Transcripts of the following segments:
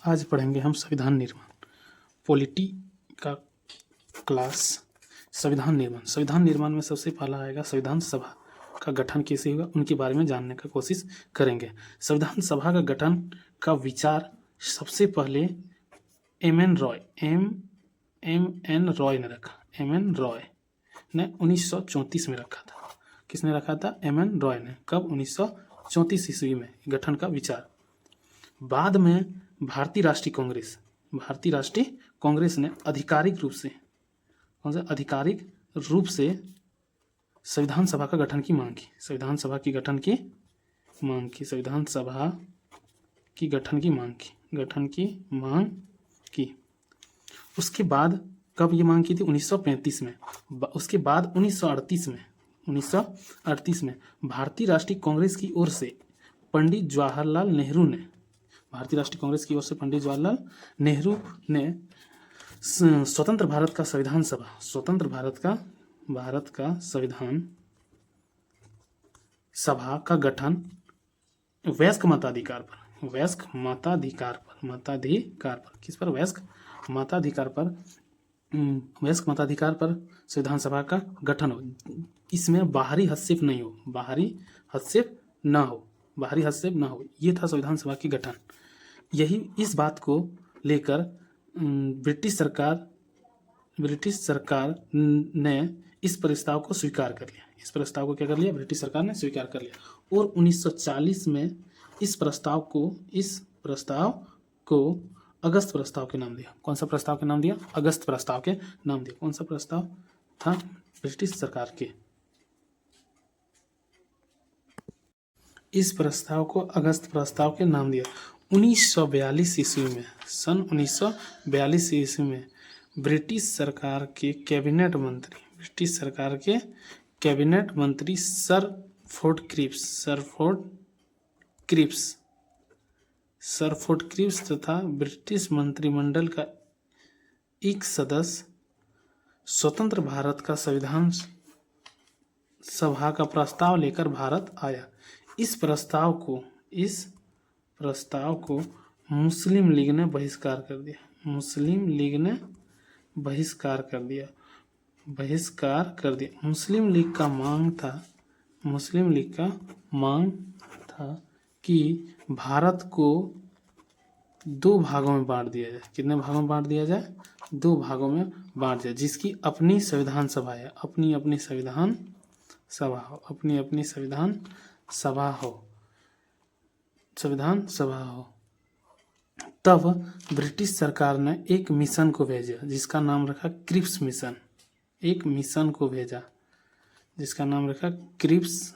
आज पढ़ेंगे हम संविधान निर्माण, पॉलिटी का क्लास। संविधान निर्माण में सबसे पहला आएगा संविधान सभा का गठन कैसे हुआ, उनके बारे में जानने का कोशिश करेंगे। संविधान सभा का गठन का विचार सबसे पहले एम.एन. रॉय ने रखा। एम.एन. रॉय ने 1934 में रखा था। किसने रखा था? एम.एन. रॉय ने। कब? 1934 ईस्वी में गठन का विचार। बाद में भारतीय राष्ट्रीय कांग्रेस ने आधिकारिक रूप से संविधान सभा का गठन की मांग की। संविधान सभा की गठन की मांग की। उसके बाद कब ये मांग की थी? 1935 में। उसके बाद 1938 में भारतीय राष्ट्रीय कांग्रेस की ओर से पंडित जवाहरलाल नेहरू ने स्वतंत्र भारत का संविधान सभा का गठन वयस्क मताधिकार पर संविधान सभा का गठन हो। इसमें बाहरी हस्तक्षेप न हो। ये था संविधान सभा की गठन। इस बात को लेकर ब्रिटिश सरकार ने इस प्रस्ताव को स्वीकार कर लिया। ब्रिटिश सरकार ने स्वीकार कर लिया। और 1940 में इस प्रस्ताव को अगस्त प्रस्ताव के नाम दिया। कौन सा प्रस्ताव के नाम दिया? अगस्त प्रस्ताव के नाम दिया। कौन सा प्रस्ताव था? ब्रिटिश सरकार के। इस प्रस्ताव को अगस्त प्रस्ताव के नाम दिया। 1942 ईस्वी में ब्रिटिश सरकार के कैबिनेट मंत्री सर फोर्ड क्रिप्स तथा ब्रिटिश मंत्रिमंडल का एक सदस्य स्वतंत्र भारत का संविधान सभा का प्रस्ताव लेकर भारत आया। इस प्रस्ताव को मुस्लिम लीग ने बहिष्कार कर दिया। मुस्लिम लीग का मांग था कि भारत को दो भागों में बांट दिया जाए। कितने भागों में बांट दिया जाए? दो भागों में बांट दिया, जिसकी अपनी संविधान सभा है। अपनी संविधान सभा हो। तब ब्रिटिश सरकार ने एक मिशन को भेजा, जिसका नाम रखा क्रिप्स मिशन। जिसका नाम रखा क्रिप्स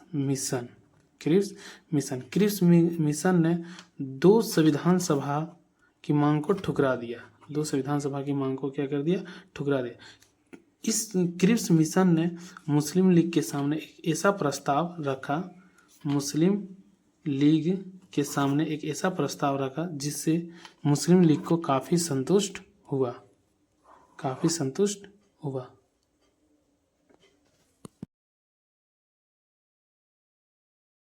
मिशन ने दो संविधान सभा की मांग को ठुकरा दिया। ठुकरा दिया। इस क्रिप्स मिशन ने मुस्लिम लीग के सामने एक ऐसा प्रस्ताव रखा जिससे मुस्लिम लीग को काफ़ी संतुष्ट हुआ।